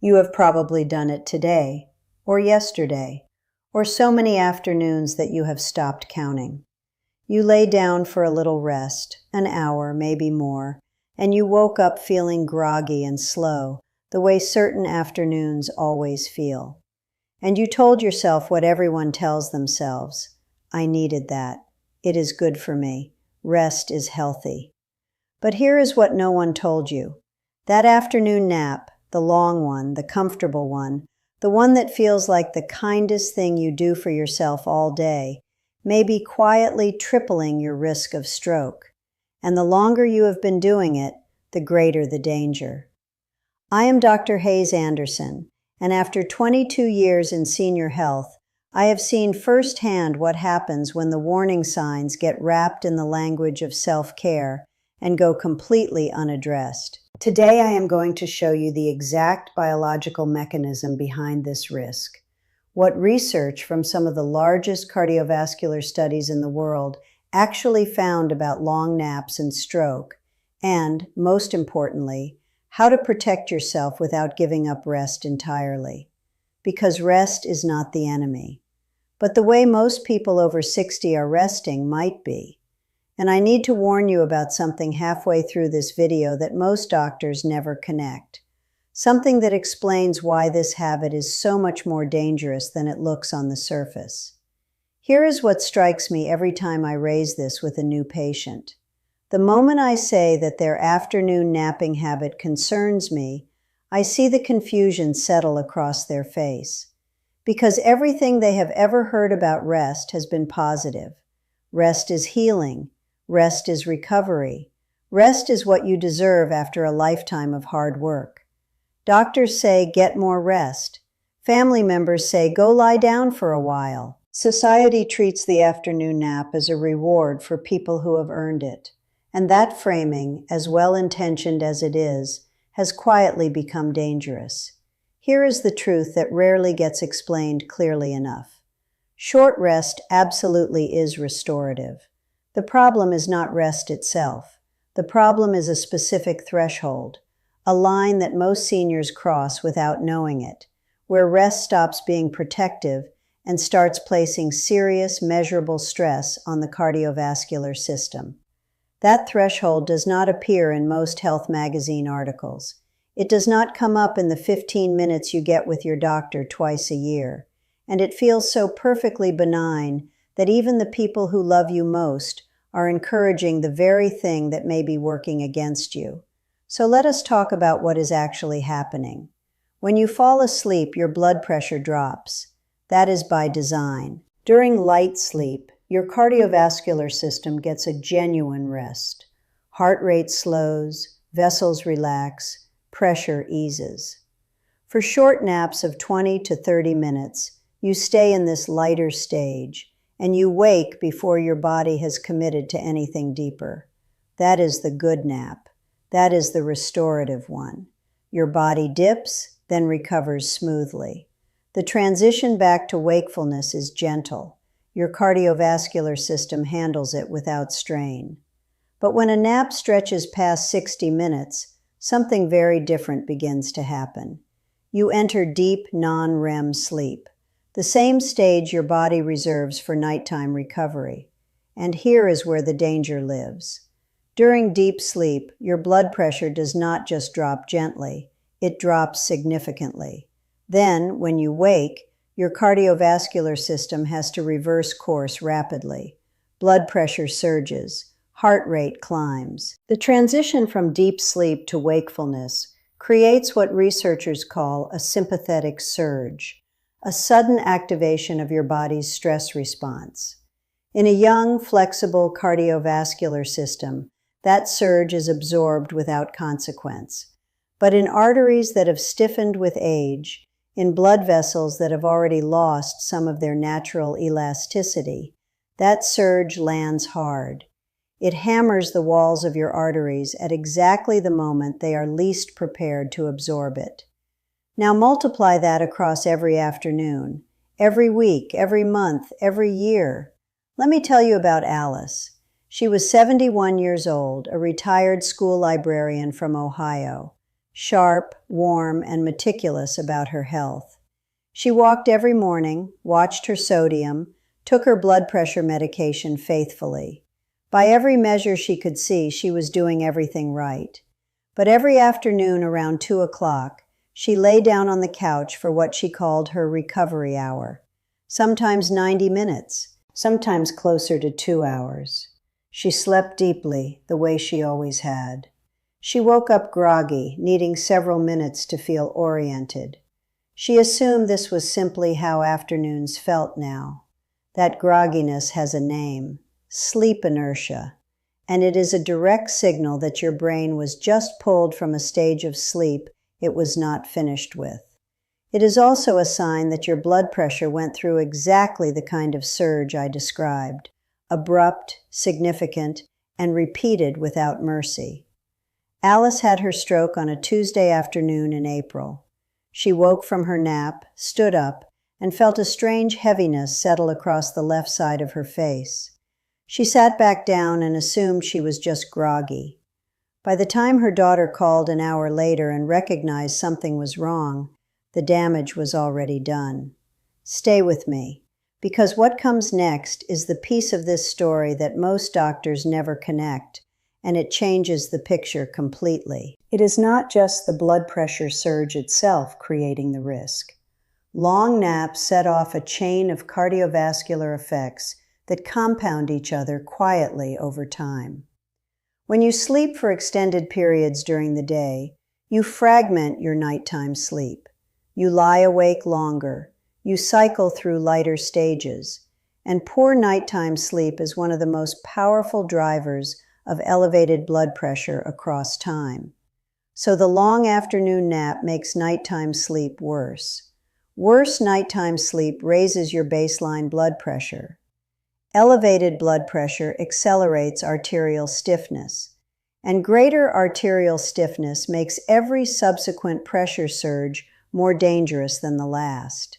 You have probably done it today, or yesterday, or so many afternoons that you have stopped counting. You lay down for a little rest, an hour, maybe more, and you woke up feeling groggy and slow, the way certain afternoons always feel. And you told yourself what everyone tells themselves: I needed that. It is good for me. Rest is healthy. But here is what no one told you. That afternoon nap, the long one, the comfortable one, the one that feels like the kindest thing you do for yourself all day, may be quietly tripling your risk of stroke. And the longer you have been doing it, the greater the danger. I am Dr. Hayes Anderson, and after 22 years in senior health, I have seen firsthand what happens when the warning signs get wrapped in the language of self-care and go completely unaddressed. Today I am going to show you the exact biological mechanism behind this risk, what research from some of the largest cardiovascular studies in the world actually found about long naps and stroke, and, most importantly, how to protect yourself without giving up rest entirely. Because rest is not the enemy. But the way most people over 60 are resting might be. And I need to warn you about something halfway through this video that most doctors never connect. Something that explains why this habit is so much more dangerous than it looks on the surface. Here is what strikes me every time I raise this with a new patient. The moment I say that their afternoon napping habit concerns me, I see the confusion settle across their face. Because everything they have ever heard about rest has been positive. Rest is healing. Rest is recovery. Rest is what you deserve after a lifetime of hard work. Doctors say, get more rest. Family members say, go lie down for a while. Society treats the afternoon nap as a reward for people who have earned it. And that framing, as well-intentioned as it is, has quietly become dangerous. Here is the truth that rarely gets explained clearly enough. Short rest absolutely is restorative. The problem is not rest itself. The problem is a specific threshold, a line that most seniors cross without knowing it, where rest stops being protective and starts placing serious, measurable stress on the cardiovascular system. That threshold does not appear in most health magazine articles. It does not come up in the 15 minutes you get with your doctor twice a year. And it feels so perfectly benign that even the people who love you most are encouraging the very thing that may be working against you. So let us talk about what is actually happening. When you fall asleep, your blood pressure drops. That is by design. During light sleep, your cardiovascular system gets a genuine rest. Heart rate slows, vessels relax, pressure eases. For short naps of 20 to 30 minutes, you stay in this lighter stage, and you wake before your body has committed to anything deeper. That is the good nap. That is the restorative one. Your body dips, then recovers smoothly. The transition back to wakefulness is gentle. Your cardiovascular system handles it without strain. But when a nap stretches past 60 minutes, something very different begins to happen. You enter deep non-REM sleep, the same stage your body reserves for nighttime recovery. And here is where the danger lives. During deep sleep, your blood pressure does not just drop gently, it drops significantly. Then, when you wake, your cardiovascular system has to reverse course rapidly. Blood pressure surges, heart rate climbs. The transition from deep sleep to wakefulness creates what researchers call a sympathetic surge, a sudden activation of your body's stress response. In a young, flexible cardiovascular system, that surge is absorbed without consequence. But in arteries that have stiffened with age, in blood vessels that have already lost some of their natural elasticity, that surge lands hard. It hammers the walls of your arteries at exactly the moment they are least prepared to absorb it. Now multiply that across every afternoon, every week, every month, every year. Let me tell you about Alice. She was 71 years old, a retired school librarian from Ohio. sharp, warm, and meticulous about her health. She walked every morning, watched her sodium, took her blood pressure medication faithfully. By every measure she could see, she was doing everything right. But every afternoon around 2 o'clock, she lay down on the couch for what she called her recovery hour. Sometimes 90 minutes, sometimes closer to 2 hours. She slept deeply, the way she always had. She woke up groggy, needing several minutes to feel oriented. She assumed this was simply how afternoons felt now. That grogginess has a name, sleep inertia, and it is a direct signal that your brain was just pulled from a stage of sleep it was not finished with. It is also a sign that your blood pressure went through exactly the kind of surge I described, abrupt, significant, and repeated without mercy. Alice had her stroke on a Tuesday afternoon in April. She woke from her nap, stood up, and felt a strange heaviness settle across the left side of her face. She sat back down and assumed she was just groggy. By the time her daughter called an hour later and recognized something was wrong, the damage was already done. Stay with me, because what comes next is the piece of this story that most doctors never connect, and it changes the picture completely. It is not just the blood pressure surge itself creating the risk. Long naps set off a chain of cardiovascular effects that compound each other quietly over time. When you sleep for extended periods during the day, you fragment your nighttime sleep. You lie awake longer. You cycle through lighter stages. And poor nighttime sleep is one of the most powerful drivers of elevated blood pressure across time. So the long afternoon nap makes nighttime sleep worse. Worse nighttime sleep raises your baseline blood pressure. Elevated blood pressure accelerates arterial stiffness, and greater arterial stiffness makes every subsequent pressure surge more dangerous than the last.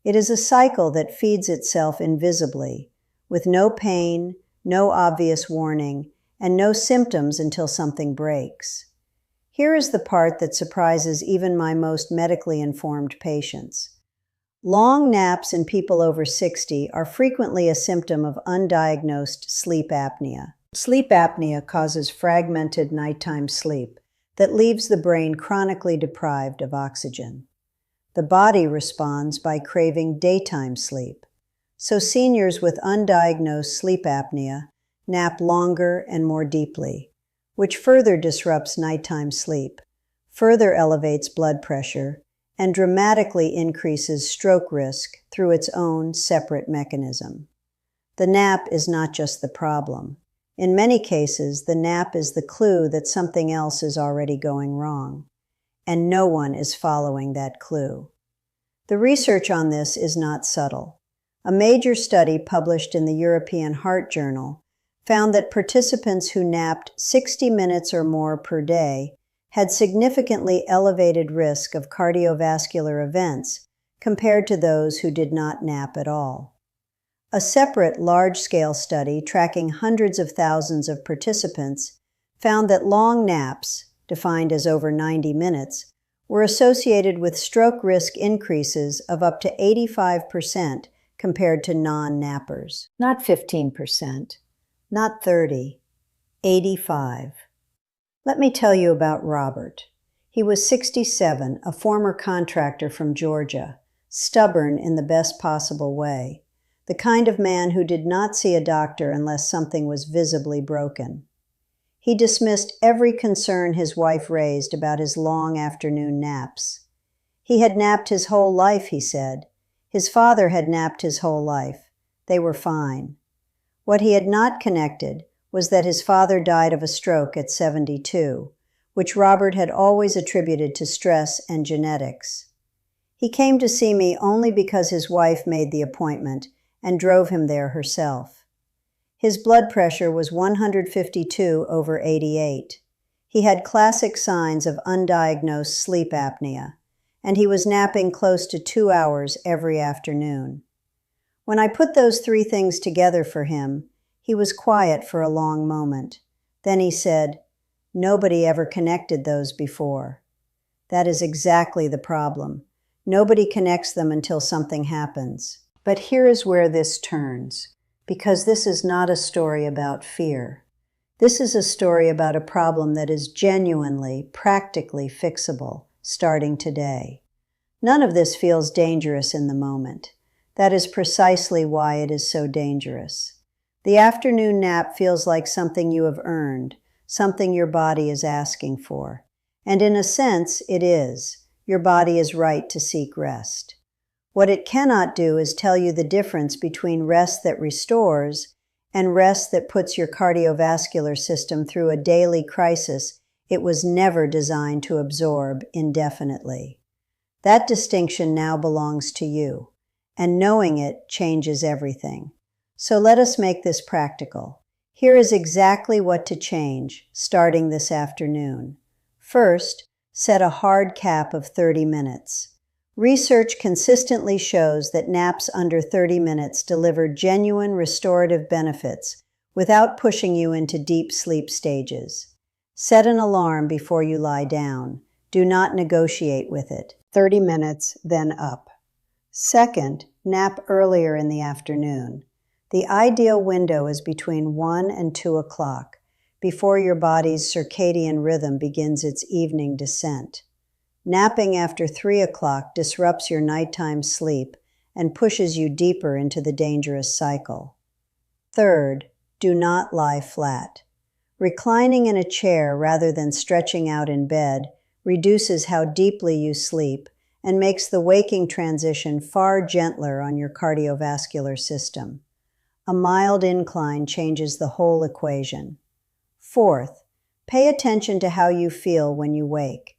It is a cycle that feeds itself invisibly, with no pain, no obvious warning, and no symptoms until something breaks. Here is the part that surprises even my most medically informed patients. Long naps in people over 60 are frequently a symptom of undiagnosed sleep apnea. Sleep apnea causes fragmented nighttime sleep that leaves the brain chronically deprived of oxygen. The body responds by craving daytime sleep. So seniors with undiagnosed sleep apnea nap longer and more deeply, which further disrupts nighttime sleep, further elevates blood pressure, and dramatically increases stroke risk through its own separate mechanism. The nap is not just the problem. In many cases, the nap is the clue that something else is already going wrong, and no one is following that clue. The research on this is not subtle. A major study published in the European Heart Journal found that participants who napped 60 minutes or more per day had significantly elevated risk of cardiovascular events compared to those who did not nap at all. A separate large-scale study tracking hundreds of thousands of participants found that long naps, defined as over 90 minutes, were associated with stroke risk increases of up to 85% compared to non-nappers. Not 15%, not 30, 85. Let me tell you about Robert. He was 67, a former contractor from Georgia, stubborn in the best possible way, the kind of man who did not see a doctor unless something was visibly broken. He dismissed every concern his wife raised about his long afternoon naps. He had napped his whole life, he said. His father had napped his whole life. They were fine. What he had not connected was that his father died of a stroke at 72, which Robert had always attributed to stress and genetics. He came to see me only because his wife made the appointment and drove him there herself. His blood pressure was 152/88. He had classic signs of undiagnosed sleep apnea, and he was napping close to 2 hours every afternoon. When I put those three things together for him, he was quiet for a long moment. Then he said, "Nobody ever connected those before." That is exactly the problem. Nobody connects them until something happens. But here is where this turns, because this is not a story about fear. This is a story about a problem that is genuinely, practically fixable, starting today. None of this feels dangerous in the moment. That is precisely why it is so dangerous. The afternoon nap feels like something you have earned, something your body is asking for. And in a sense, it is. Your body is right to seek rest. What it cannot do is tell you the difference between rest that restores and rest that puts your cardiovascular system through a daily crisis it was never designed to absorb indefinitely. That distinction now belongs to you, and knowing it changes everything. So let us make this practical. Here is exactly what to change, starting this afternoon. First, set a hard cap of 30 minutes. Research consistently shows that naps under 30 minutes deliver genuine restorative benefits without pushing you into deep sleep stages. Set an alarm before you lie down. Do not negotiate with it. 30 minutes, then up. Second, nap earlier in the afternoon. The ideal window is between 1 and 2 o'clock, before your body's circadian rhythm begins its evening descent. Napping after 3 o'clock disrupts your nighttime sleep and pushes you deeper into the dangerous cycle. Third, do not lie flat. Reclining in a chair rather than stretching out in bed reduces how deeply you sleep and makes the waking transition far gentler on your cardiovascular system. A mild incline changes the whole equation. Fourth, pay attention to how you feel when you wake.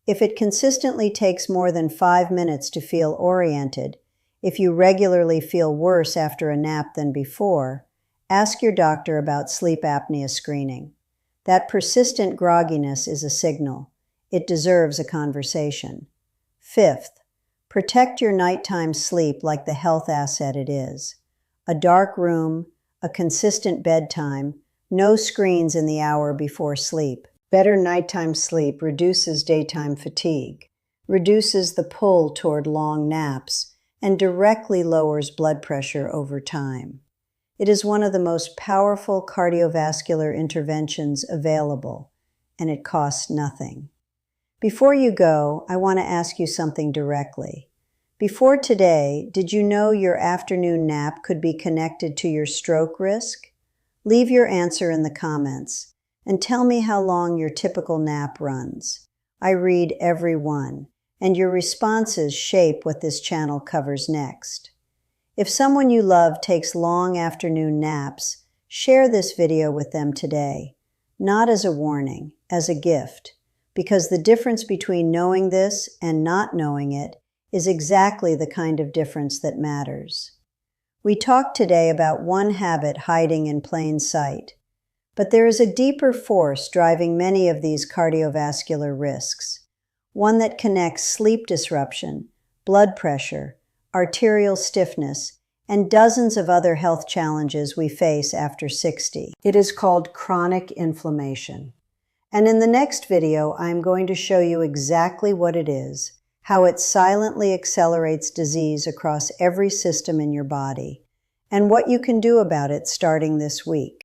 If it consistently takes more than 5 minutes to feel oriented, if you regularly feel worse after a nap than before, ask your doctor about sleep apnea screening. That persistent grogginess is a signal. It deserves a conversation. Fifth, protect your nighttime sleep like the health asset it is. A dark room, a consistent bedtime, no screens in the hour before sleep. Better nighttime sleep reduces daytime fatigue, reduces the pull toward long naps, and directly lowers blood pressure over time. It is one of the most powerful cardiovascular interventions available, and it costs nothing. Before you go, I want to ask you something directly. Before today, did you know your afternoon nap could be connected to your stroke risk? Leave your answer in the comments and tell me how long your typical nap runs. I read every one, and your responses shape what this channel covers next. If someone you love takes long afternoon naps, share this video with them today, not as a warning, as a gift, because the difference between knowing this and not knowing it is exactly the kind of difference that matters. We talked today about one habit hiding in plain sight, but there is a deeper force driving many of these cardiovascular risks, one that connects sleep disruption, blood pressure, arterial stiffness, and dozens of other health challenges we face after 60. It is called chronic inflammation. And in the next video, I'm going to show you exactly what it is, how it silently accelerates disease across every system in your body, and what you can do about it starting this week.